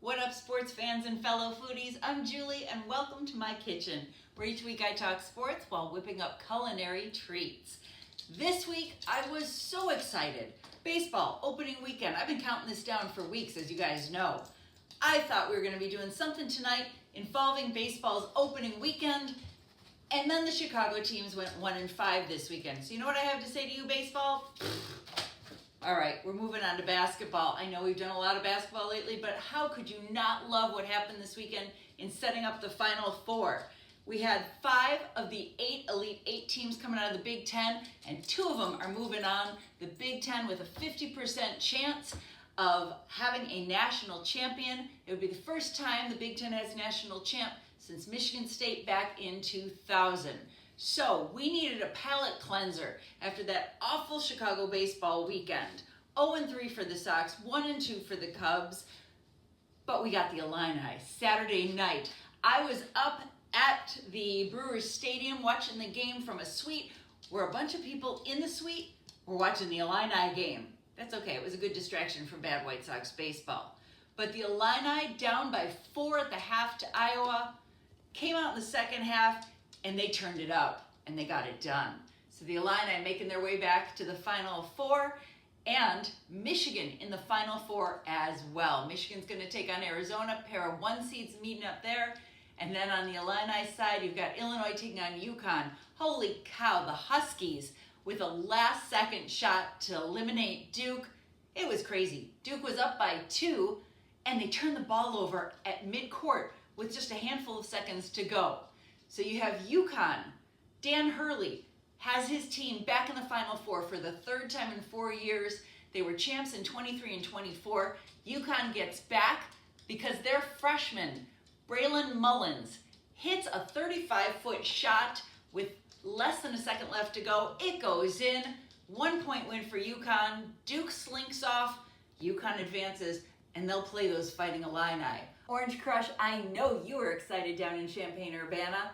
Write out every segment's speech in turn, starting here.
What up, sports fans and fellow foodies? I'm Julie, and welcome to my kitchen, where each week I talk sports while whipping up culinary treats. This week, I was so excited. Baseball, opening weekend. I've been counting this down for weeks, as you guys know. I thought we were going to be doing something tonight involving baseball's opening weekend, and then the Chicago teams went 1-5 this weekend. So you know what I have to say to you, baseball? All right, we're moving on to basketball. I know we've done a lot of basketball lately, but how could you not love what happened this weekend in setting up the Final Four? We had 5 of the 8 Elite 8 teams coming out of the Big Ten, and 2 of them are moving on. The Big Ten with a 50% chance of having a national champion. It would be the first time the Big Ten has national champ since Michigan State back in 2000. So we needed a palate cleanser after that awful Chicago baseball weekend. 0-3 for the Sox, 1-2 for the Cubs, but we got the Illini Saturday night. I was up at the Brewers Stadium watching the game from a suite where a bunch of people in the suite were watching the Illini game. That's okay, it was a good distraction from bad White Sox baseball. But the Illini, down by 4 at the half to Iowa, came out in the second half and they turned it up and they got it done. So the Illini making their way back to the Final Four, and Michigan in the Final Four as well. Michigan's going to take on Arizona, pair of 1 seeds meeting up there. And then on the Illini side, you've got Illinois taking on UConn. Holy cow, the Huskies with a last-second shot to eliminate Duke. It was crazy. Duke was up by 2, and they turned the ball over at midcourt with just a handful of seconds to go. So you have UConn. Dan Hurley has his team back in the Final Four for the 3rd time in 4 years. They were champs in 23 and 24. UConn gets back because their freshman, Braylon Mullins, hits a 35-foot shot with less than a second left to go. It goes in. 1-point win for UConn. Duke slinks off. UConn advances, and they'll play those Fighting Illini. Orange Crush, I know you were excited down in Champaign-Urbana.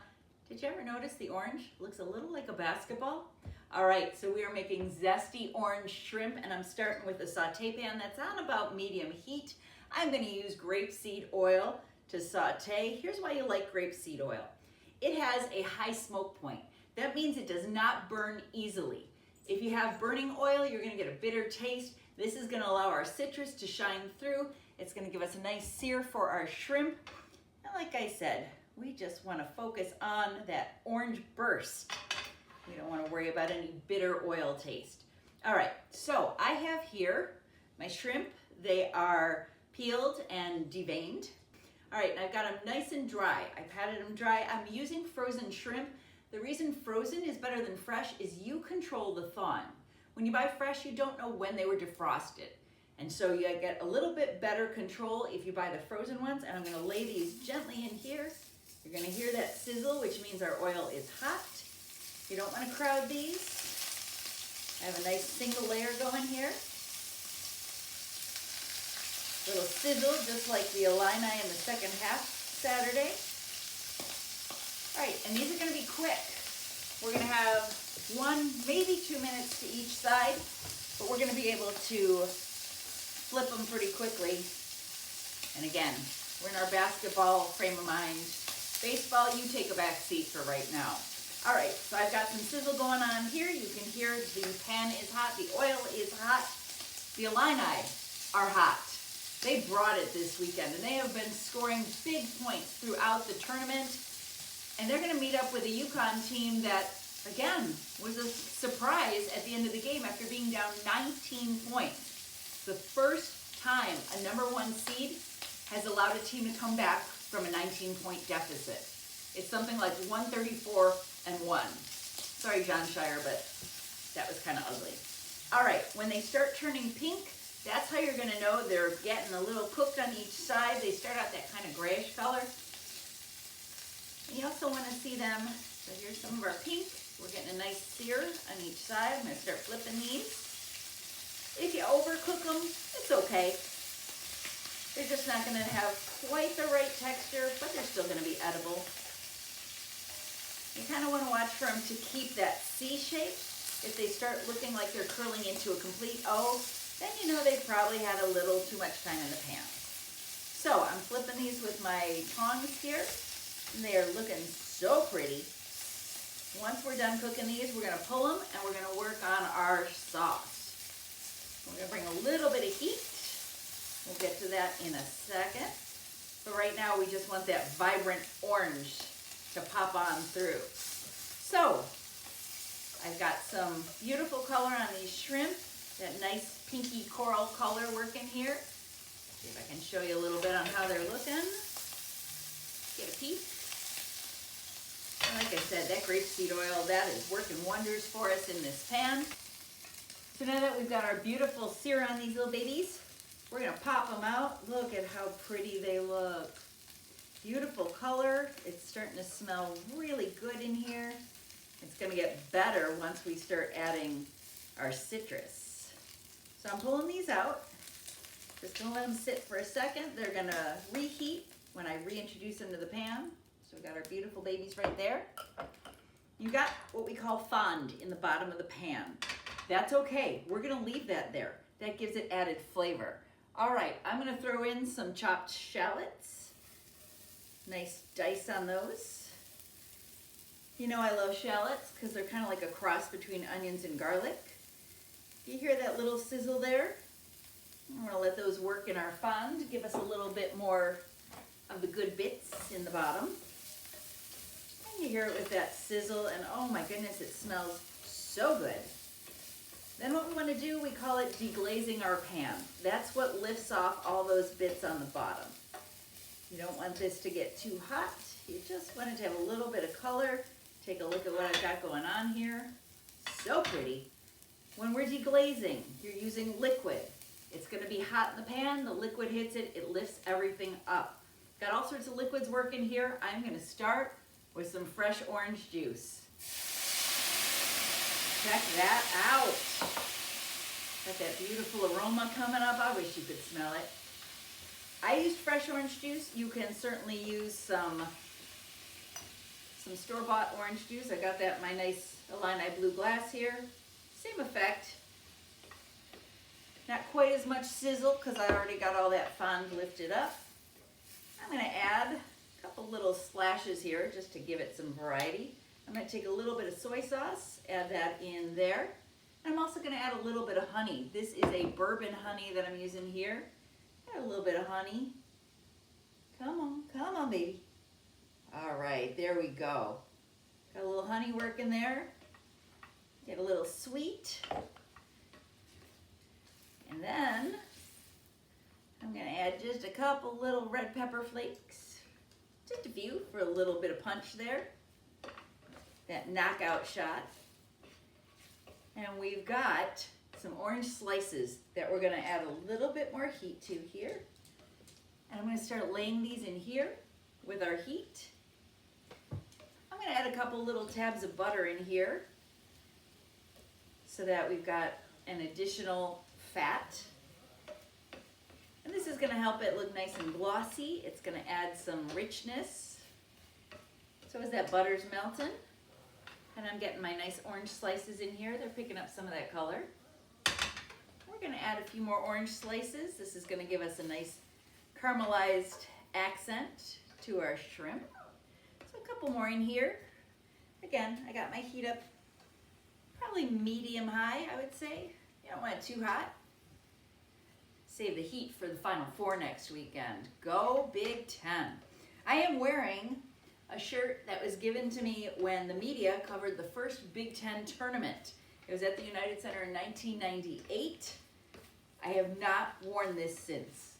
Did you ever notice the orange looks a little like a basketball? All right, so we are making zesty orange shrimp, and I'm starting with a saute pan that's on about medium heat. I'm going to use grapeseed oil to saute. Here's why you like grapeseed oil. It has a high smoke point. That means it does not burn easily. If you have burning oil, you're going to get a bitter taste. This is going to allow our citrus to shine through. It's going to give us a nice sear for our shrimp. And like I said, we just want to focus on that orange burst. We don't want to worry about any bitter oil taste. All right, so I have here my shrimp. They are peeled and deveined. All right, and I've got them nice and dry. I patted them dry. I'm using frozen shrimp. The reason frozen is better than fresh is you control the thawing. When you buy fresh, you don't know when they were defrosted. And so you get a little bit better control if you buy the frozen ones. And I'm going to lay these gently in here. You're going to hear that sizzle, which means our oil is hot. You don't want to crowd these. I have a nice single layer going here. Little sizzle, just like the Illini in the second half Saturday. All right, and these are going to be quick. We're going to have 1, maybe 2 minutes to each side, but we're going to be able to flip them pretty quickly. And again, we're in our basketball frame of mind. Baseball, you take a back seat for right now. All right, so I've got some sizzle going on here. You can hear the pan is hot, the oil is hot. The Illini are hot. They brought it this weekend, and they have been scoring big points throughout the tournament. And they're going to meet up with a UConn team that, again, was a surprise at the end of the game after being down 19 points. The first time a number 1 seed has allowed a team to come back from a 19-point deficit. It's something like 134-1. Sorry, John Shire, but that was kind of ugly. All right, when they start turning pink, that's how you're going to know they're getting a little cooked on each side. They start out that kind of grayish color. You also want to see them, so here's some of our pink. We're getting a nice sear on each side. I'm going to start flipping these. If you overcook them, it's okay. They're just not going to have quite the right texture, but they're still going to be edible. You kind of want to watch for them to keep that C shape. If they start looking like they're curling into a complete O, then you know they probably had a little too much time in the pan. So I'm flipping these with my tongs here, and they are looking so pretty. Once we're done cooking these, we're gonna pull them and we're gonna work on our sauce. We're gonna bring a little bit of heat. We'll get to that in a second. But right now we just want that vibrant orange to pop on through. So I've got some beautiful color on these shrimp, that nice pinky coral color working here. See if I can show you a little bit on how they're looking. Get a peek. And like I said, that grapeseed oil, that is working wonders for us in this pan. So now that we've got our beautiful sear on these little babies, we're gonna pop them out. Look at how pretty they look. Beautiful color. It's starting to smell really good in here. It's gonna get better once we start adding our citrus. So I'm pulling these out. Just gonna let them sit for a second. They're gonna reheat when I reintroduce them to the pan. So we've got our beautiful babies right there. You got what we call fond in the bottom of the pan. That's okay. We're gonna leave that there. That gives it added flavor. All right, I'm gonna throw in some chopped shallots. Nice dice on those. You know I love shallots because they're kind of like a cross between onions and garlic. You hear that little sizzle there? I'm gonna let those work in our fond, give us a little bit more of the good bits in the bottom. And you hear it with that sizzle, and oh my goodness, it smells so good. Then what we want to do, we call it deglazing our pan. That's what lifts off all those bits on the bottom. You don't want this to get too hot. You just want it to have a little bit of color. Take a look at what I've got going on here. So pretty. When we're deglazing, you're using liquid. It's going to be hot in the pan. The liquid hits it. It lifts everything up. Got all sorts of liquids working here. I'm going to start with some fresh orange juice. Check that out. Got that beautiful aroma coming up. I wish you could smell it. I used fresh orange juice. You can certainly use some store-bought orange juice. I got that in my nice Illini blue glass here. Same effect. Not quite as much sizzle because I already got all that fond lifted up. I'm going to add a couple little splashes here just to give it some variety. I'm going to take a little bit of soy sauce, add that in there. And I'm also going to add a little bit of honey. This is a bourbon honey that I'm using here. Add a little bit of honey. Come on, baby. All right, there we go. Got a little honey working there. Get a little sweet. And then I'm going to add just a couple little red pepper flakes. Just a few for a little bit of punch there. That knockout shot. And we've got some orange slices that we're going to add a little bit more heat to here. And I'm going to start laying these in here with our heat. I'm going to add a couple little tabs of butter in here so that we've got an additional fat. And this is going to help it look nice and glossy. It's going to add some richness. So as that butter's melting, and I'm getting my nice orange slices in here, they're picking up some of that color. We're going to add a few more orange slices. This is going to give us a nice caramelized accent to our shrimp. So a couple more in here. Again, I got my heat up probably medium high, I would say. You don't want it too hot. Save the heat for the Final Four next weekend. Go Big Ten. I am wearing a shirt that was given to me when the media covered the first Big Ten tournament. It was at the United Center in 1998. I have not worn this since.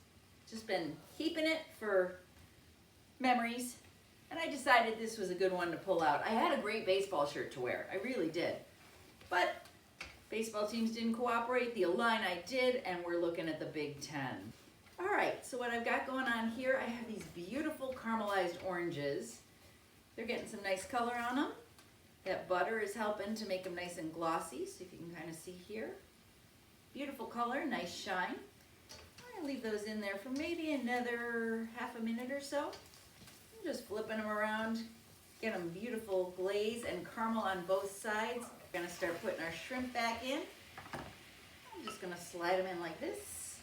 Just been keeping it for memories. And I decided this was a good one to pull out. I had a great baseball shirt to wear. I really did. But baseball teams didn't cooperate. The Illini did, and we're looking at the Big Ten. All right, so what I've got going on here, I have these beautiful caramelized oranges. They're getting some nice color on them. That butter is helping to make them nice and glossy, so if you can kind of see here. Beautiful color, nice shine. I'm going to leave those in there for maybe another half a minute or so. I'm just flipping them around, get them beautiful glaze and caramel on both sides. We're going to start putting our shrimp back in. I'm just going to slide them in like this.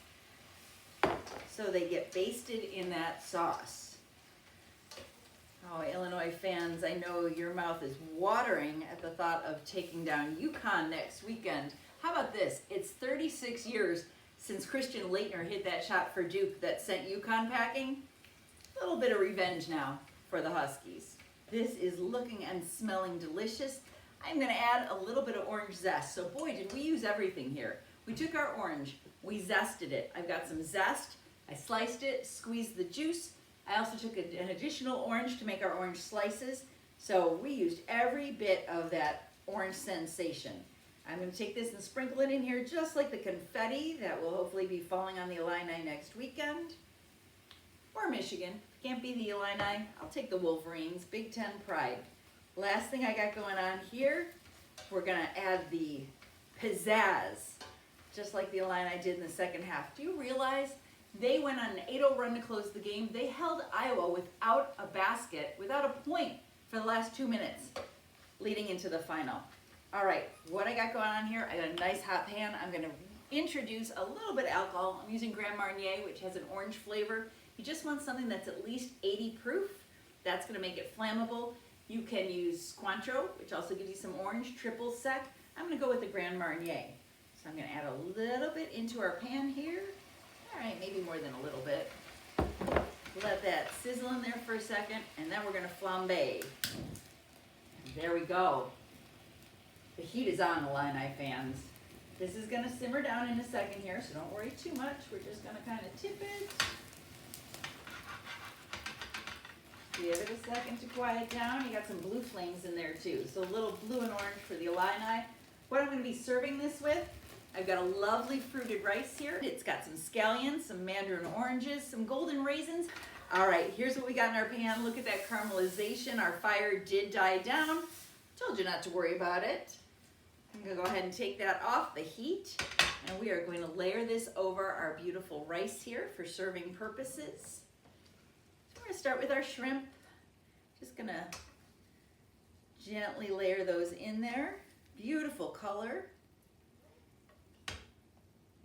so they get basted in that sauce. Oh, Illinois fans, I know your mouth is watering at the thought of taking down UConn next weekend. How about this? It's 36 years since Christian Laettner hit that shot for Duke that sent UConn packing. A little bit of revenge now for the Huskies. This is looking and smelling delicious. I'm going to add a little bit of orange zest. So boy, did we use everything here. We took our orange, we zested it. I've got some zest. I sliced it, squeezed the juice. I also took an additional orange to make our orange slices. So we used every bit of that orange sensation. I'm going to take this and sprinkle it in here just like the confetti that will hopefully be falling on the Illini next weekend. Or Michigan. Can't be the Illini. I'll take the Wolverines. Big Ten pride. Last thing I got going on here, we're going to add the pizzazz, just like the Illini did in the second half. Do you realize they went on an 8-0 run to close the game? They held Iowa without a basket, without a point for the last 2 minutes leading into the final. All right, what I got going on here, I got a nice hot pan. I'm going to introduce a little bit of alcohol. I'm using Grand Marnier, which has an orange flavor. You just want something that's at least 80 proof. That's going to make it flammable. You can use Cointreau, which also gives you some orange, triple sec. I'm going to go with the Grand Marnier. So I'm going to add a little bit into our pan here. All right, maybe more than a little bit. Let that sizzle in there for a second, and then we're going to flambe. There we go. The heat is on, Illini fans. This is going to simmer down in a second here, so don't worry too much. We're just going to kind of tip it. Give it a second to quiet down. You got some blue flames in there too. So a little blue and orange for the Illini. What I'm going to be serving this with, I've got a lovely fruited rice here. It's got some scallions, some mandarin oranges, some golden raisins. All right, here's what we got in our pan. Look at that caramelization. Our fire did die down. Told you not to worry about it. I'm going to go ahead and take that off the heat. And we are going to layer this over our beautiful rice here for serving purposes. We're going to start with our shrimp. Just going to gently layer those in there. Beautiful color.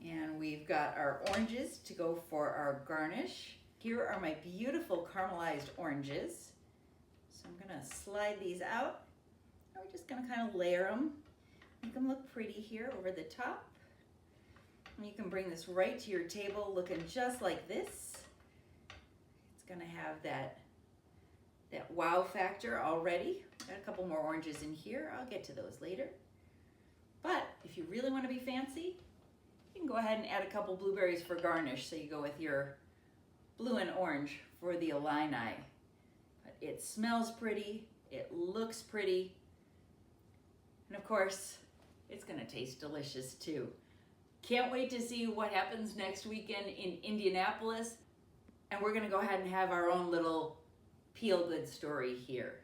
And we've got our oranges to go for our garnish. Here are my beautiful caramelized oranges. So I'm going to slide these out. And we're just going to kind of layer them. Make them look pretty here over the top. And you can bring this right to your table looking just like this. Going to have that wow factor already. Got a couple more oranges in here. I'll get to those later. But if you really want to be fancy, you can go ahead and add a couple blueberries for garnish. So you go with your blue and orange for the Illini. But it smells pretty. It looks pretty. And of course, it's going to taste delicious too. Can't wait to see what happens next weekend in Indianapolis. And we're going to go ahead and have our own little feel-good story here.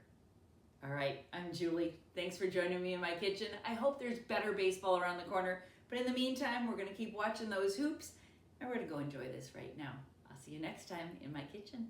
All right, I'm Julie. Thanks for joining me in my kitchen. I hope there's better baseball around the corner. But in the meantime, we're going to keep watching those hoops. And we're going to go enjoy this right now. I'll see you next time in my kitchen.